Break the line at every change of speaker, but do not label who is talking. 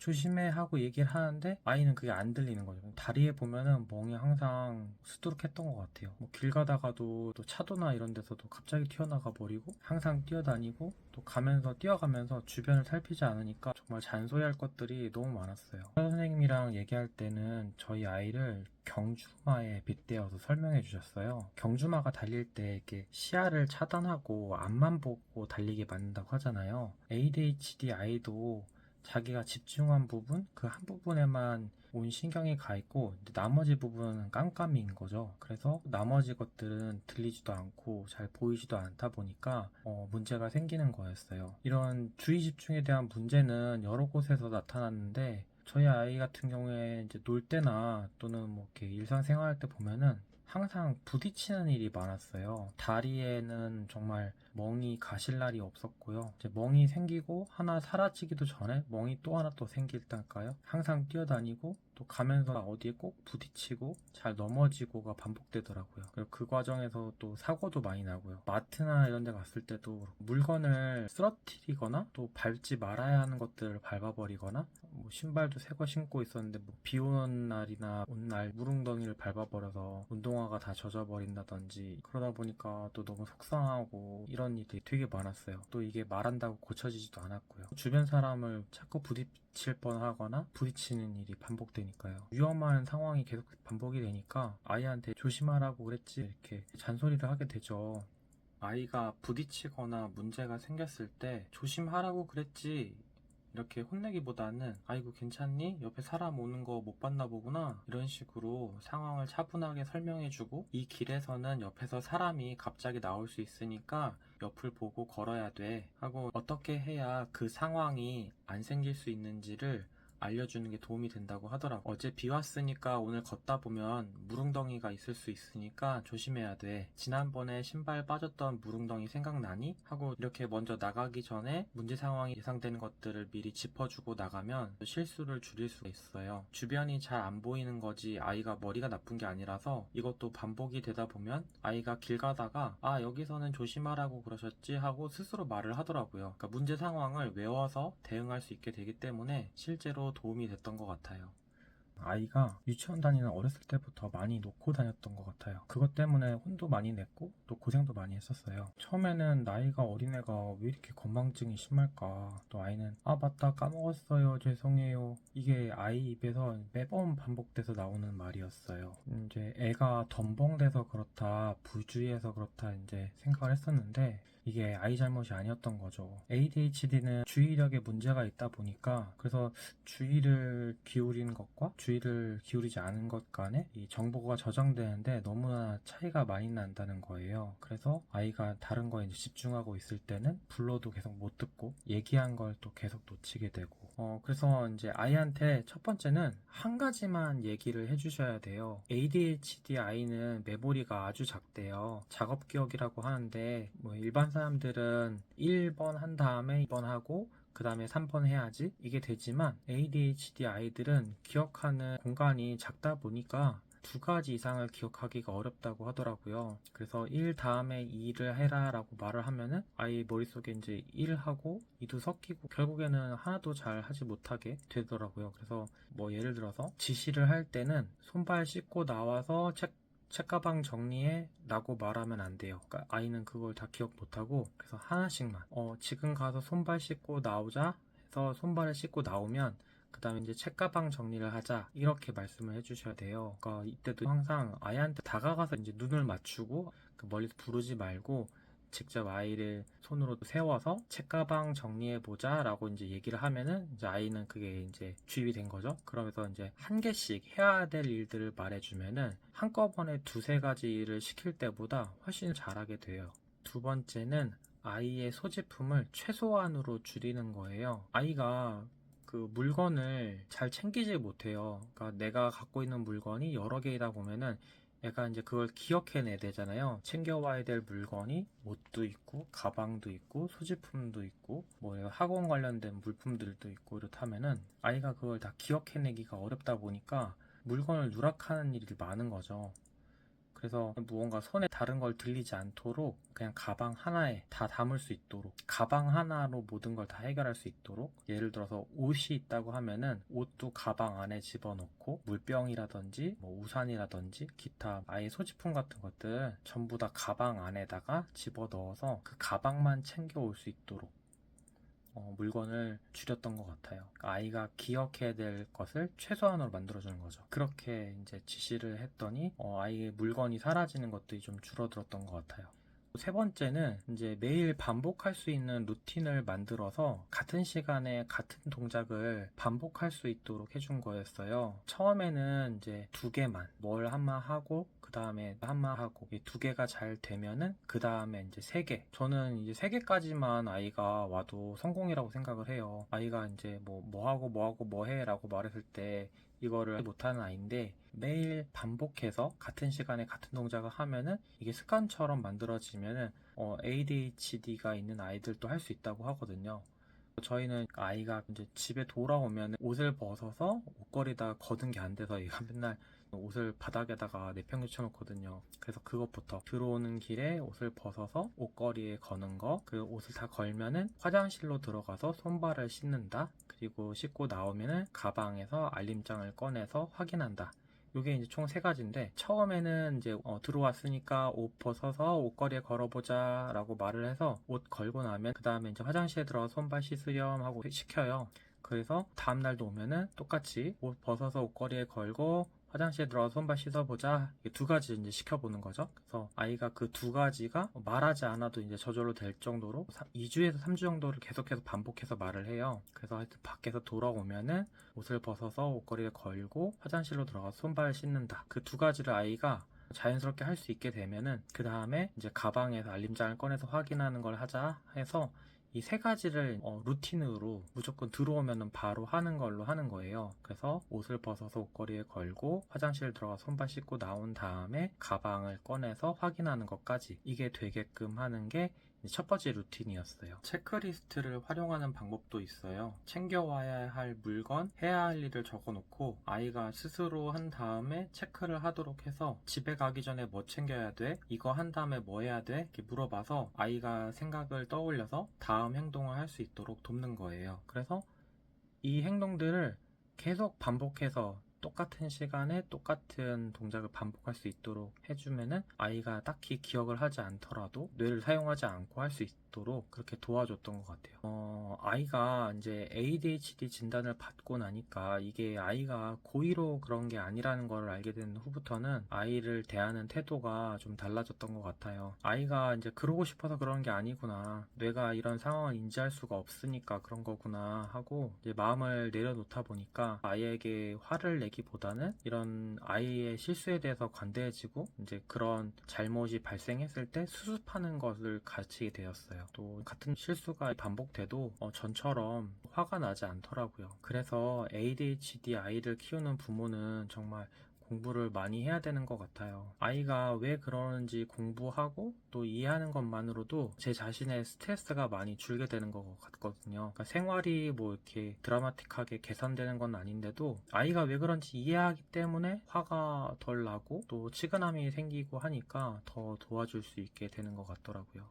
조심해 하고 얘기를 하는데 아이는 그게 안 들리는 거죠. 다리에 보면은 멍이 항상 수두룩했던 것 같아요. 뭐 길 가다가도 또 차도나 이런 데서도 갑자기 튀어나가 버리고 항상 뛰어다니고 또 가면서 뛰어가면서 주변을 살피지 않으니까 정말 잔소리할 것들이 너무 많았어요. 선생님이랑 얘기할 때는 저희 아이를 경주마에 빗대어서 설명해 주셨어요. 경주마가 달릴 때 이렇게 시야를 차단하고 앞만 보고 달리게 만든다고 하잖아요. ADHD 아이도 자기가 집중한 부분, 그 한 부분에만 온 신경이 가 있고 나머지 부분은 깜깜이인 거죠. 그래서 나머지 것들은 들리지도 않고 잘 보이지도 않다 보니까 문제가 생기는 거였어요. 이런 주의 집중에 대한 문제는 여러 곳에서 나타났는데 저희 아이 같은 경우에 이제 놀 때나 또는 뭐 이렇게 일상생활할 때 보면은 항상 부딪히는 일이 많았어요. 다리에는 정말 멍이 가실 날이 없었고요. 이제 멍이 생기고 하나 사라지기도 전에 멍이 또 하나 또 생길까요? 항상 뛰어다니고 또 가면서 어디에 꼭 부딪히고 잘 넘어지고가 반복되더라고요. 그리고 그 과정에서 또 사고도 많이 나고요. 마트나 이런 데 갔을 때도 물건을 쓰러뜨리거나 또 밟지 말아야 하는 것들을 밟아버리거나 뭐 신발도 새 거 신고 있었는데 뭐 비 오는 날이나 온 날 무릉덩이를 밟아버려서 운동화가 다 젖어버린다든지 그러다 보니까 또 너무 속상하고 이런 일이 되게 많았어요. 또 이게 말한다고 고쳐지지도 않았고요. 주변 사람을 자꾸 부딪힐 뻔하거나 부딪히는 일이 반복되니까요. 위험한 상황이 계속 반복이 되니까 아이한테 조심하라고 그랬지 이렇게 잔소리를 하게 되죠. 아이가 부딪히거나 문제가 생겼을 때 조심하라고 그랬지 이렇게 혼내기보다는 아이고 괜찮니? 옆에 사람 오는 거 못 봤나 보구나 이런 식으로 상황을 차분하게 설명해주고 이 길에서는 옆에서 사람이 갑자기 나올 수 있으니까 옆을 보고 걸어야 돼 하고 어떻게 해야 그 상황이 안 생길 수 있는지를 알려주는 게 도움이 된다고 하더라고. 어제 비 왔으니까 오늘 걷다 보면 무릉덩이가 있을 수 있으니까 조심해야 돼. 지난번에 신발 빠졌던 무릉덩이 생각나니? 하고 이렇게 먼저 나가기 전에 문제 상황이 예상되는 것들을 미리 짚어주고 나가면 실수를 줄일 수가 있어요. 주변이 잘 안 보이는 거지 아이가 머리가 나쁜 게 아니라서 이것도 반복이 되다 보면 아이가 길 가다가 아 여기서는 조심하라고 그러셨지 하고 스스로 말을 하더라고요. 그러니까 문제 상황을 외워서 대응할 수 있게 되기 때문에 실제로 도움이 됐던 것 같아요. 아이가 유치원 다니는 어렸을 때부터 많이 놓고 다녔던 것 같아요. 그것 때문에 혼도 많이 냈고 또 고생도 많이 했었어요. 처음에는 나이가 어린애가 왜 이렇게 건망증이 심할까, 또 아이는 아 맞다 까먹었어요 죄송해요, 이게 아이 입에서 매번 반복돼서 나오는 말이었어요. 이제 애가 덤벙돼서 그렇다, 부주의해서 그렇다 이제 생각을 했었는데 이게 아이 잘못이 아니었던 거죠. ADHD는 주의력에 문제가 있다 보니까 그래서 주의를 기울이는 것과 주의를 기울이지 않은 것 간에 이 정보가 저장되는데 너무나 차이가 많이 난다는 거예요. 그래서 아이가 다른 거에 이제 집중하고 있을 때는 불러도 계속 못 듣고 얘기한 걸 또 계속 놓치게 되고 그래서 이제 아이한테 첫 번째는 한 가지만 얘기를 해주셔야 돼요. ADHD 아이는 메모리가 아주 작대요. 작업 기억이라고 하는데 뭐 일반 사람들은 1번 한 다음에 2번 하고 그 다음에 3번 해야지 이게 되지만 ADHD 아이들은 기억하는 공간이 작다 보니까 두 가지 이상을 기억하기가 어렵다고 하더라고요. 그래서 1 다음에 2를 해라 라고 말을 하면은 아이 머릿속에 이제 1하고 2도 섞이고 결국에는 하나도 잘 하지 못하게 되더라고요. 그래서 뭐 예를 들어서 지시를 할 때는 손발 씻고 나와서 책가방 정리해 라고 말하면 안 돼요. 그러니까 아이는 그걸 다 기억 못하고 그래서 하나씩만 지금 가서 손발 씻고 나오자 해서 손발을 씻고 나오면 그 다음에 이제 책가방 정리를 하자 이렇게 말씀을 해주셔야 돼요. 그러니까 이때도 항상 아이한테 다가가서 이제 눈을 맞추고 그 멀리서 부르지 말고 직접 아이를 손으로 세워서 책가방 정리해보자 라고 이제 얘기를 하면은 이제 아이는 그게 이제 주입이 된 거죠. 그러면서 이제 한 개씩 해야 될 일들을 말해주면은 한꺼번에 두세 가지 일을 시킬 때보다 훨씬 잘하게 돼요. 두 번째는 아이의 소지품을 최소한으로 줄이는 거예요. 아이가 그 물건을 잘 챙기지 못해요. 그러니까 내가 갖고 있는 물건이 여러 개이다 보면은 얘가 이제 그걸 기억해내야 되잖아요. 챙겨와야 될 물건이 옷도 있고 가방도 있고 소지품도 있고 뭐 학원 관련된 물품들도 있고 이렇다면은 아이가 그걸 다 기억해내기가 어렵다 보니까 물건을 누락하는 일이 많은 거죠. 그래서 무언가 손에 다른 걸 들리지 않도록 그냥 가방 하나에 다 담을 수 있도록, 가방 하나로 모든 걸 다 해결할 수 있도록, 예를 들어서 옷이 있다고 하면은 옷도 가방 안에 집어넣고 물병이라든지 뭐 우산이라든지 기타 아예 소지품 같은 것들 전부 다 가방 안에다가 집어넣어서 그 가방만 챙겨올 수 있도록 물건을 줄였던 것 같아요. 아이가 기억해야 될 것을 최소한으로 만들어주는 거죠. 그렇게 이제 지시를 했더니 아이의 물건이 사라지는 것들이 좀 줄어들었던 것 같아요. 세 번째는 이제 매일 반복할 수 있는 루틴을 만들어서 같은 시간에 같은 동작을 반복할 수 있도록 해준 거였어요. 처음에는 이제 두 개만 뭘 한마 하고 그 다음에 한마 하고 이 두 개가 잘 되면은 그 다음에 이제 세 개. 저는 이제 세 개까지만 아이가 와도 성공이라고 생각을 해요. 아이가 이제 뭐 하고 뭐 해라고 말했을 때 이거를 못하는 아이인데 매일 반복해서 같은 시간에 같은 동작을 하면은 이게 습관처럼 만들어지면은 ADHD가 있는 아이들도 할 수 있다고 하거든요. 저희는 아이가 이제 집에 돌아오면 옷을 벗어서 옷걸이에다가 걷은 게 안 돼서 얘가 맨날 옷을 바닥에다가 내팽개쳐 놓거든요. 그래서 그것부터 들어오는 길에 옷을 벗어서 옷걸이에 거는 거, 그 옷을 다 걸면은 화장실로 들어가서 손발을 씻는다. 그리고 씻고 나오면은 가방에서 알림장을 꺼내서 확인한다. 이게 이제 총 세 가지인데 처음에는 이제 들어왔으니까 옷 벗어서 옷걸이에 걸어보자 라고 말을 해서 옷 걸고 나면 그 다음에 이제 화장실에 들어가서 손발 씻으렴 하고 시켜요. 그래서 다음날도 오면은 똑같이 옷 벗어서 옷걸이에 걸고 화장실에 들어가서 손발 씻어보자. 이게 두 가지 이제 시켜보는 거죠. 그래서 아이가 그 두 가지가 말하지 않아도 이제 저절로 될 정도로 2주에서 3주 정도를 계속해서 반복해서 말을 해요. 그래서 하여튼 밖에서 돌아오면은 옷을 벗어서 옷걸이에 걸고 화장실로 들어가서 손발 씻는다. 그 두 가지를 아이가 자연스럽게 할 수 있게 되면은 그 다음에 이제 가방에서 알림장을 꺼내서 확인하는 걸 하자 해서 이 세 가지를 루틴으로 무조건 들어오면은 바로 하는 걸로 하는 거예요. 그래서 옷을 벗어서 옷걸이에 걸고 화장실 들어가 손발 씻고 나온 다음에 가방을 꺼내서 확인하는 것까지 이게 되게끔 하는 게 첫 번째 루틴이었어요. 체크리스트를 활용하는 방법도 있어요. 챙겨와야 할 물건, 해야 할 일을 적어놓고 아이가 스스로 한 다음에 체크를 하도록 해서 집에 가기 전에 뭐 챙겨야 돼? 이거 한 다음에 뭐 해야 돼? 이렇게 물어봐서 아이가 생각을 떠올려서 다음 행동을 할 수 있도록 돕는 거예요. 그래서 이 행동들을 계속 반복해서 똑같은 시간에 똑같은 동작을 반복할 수 있도록 해주면은 아이가 딱히 기억을 하지 않더라도 뇌를 사용하지 않고 할 수 있도록 그렇게 도와줬던 것 같아요. 아이가 이제 ADHD 진단을 받고 나니까 이게 아이가 고의로 그런 게 아니라는 걸 알게 된 후부터는 아이를 대하는 태도가 좀 달라졌던 것 같아요. 아이가 이제 그러고 싶어서 그런 게 아니구나. 뇌가 이런 상황을 인지할 수가 없으니까 그런 거구나 하고 이제 마음을 내려놓다 보니까 아이에게 화를 내기보다는 이런 아이의 실수에 대해서 관대해지고 이제 그런 잘못이 발생했을 때 수습하는 것을 가르치게 되었어요. 또 같은 실수가 반복돼도 전처럼 화가 나지 않더라고요. 그래서 ADHD 아이를 키우는 부모는 정말 공부를 많이 해야 되는 것 같아요. 아이가 왜 그러는지 공부하고 또 이해하는 것만으로도 제 자신의 스트레스가 많이 줄게 되는 것 같거든요. 그러니까 생활이 뭐 이렇게 드라마틱하게 개선되는 건 아닌데도 아이가 왜 그런지 이해하기 때문에 화가 덜 나고 또 치근함이 생기고 하니까 더 도와줄 수 있게 되는 것 같더라고요.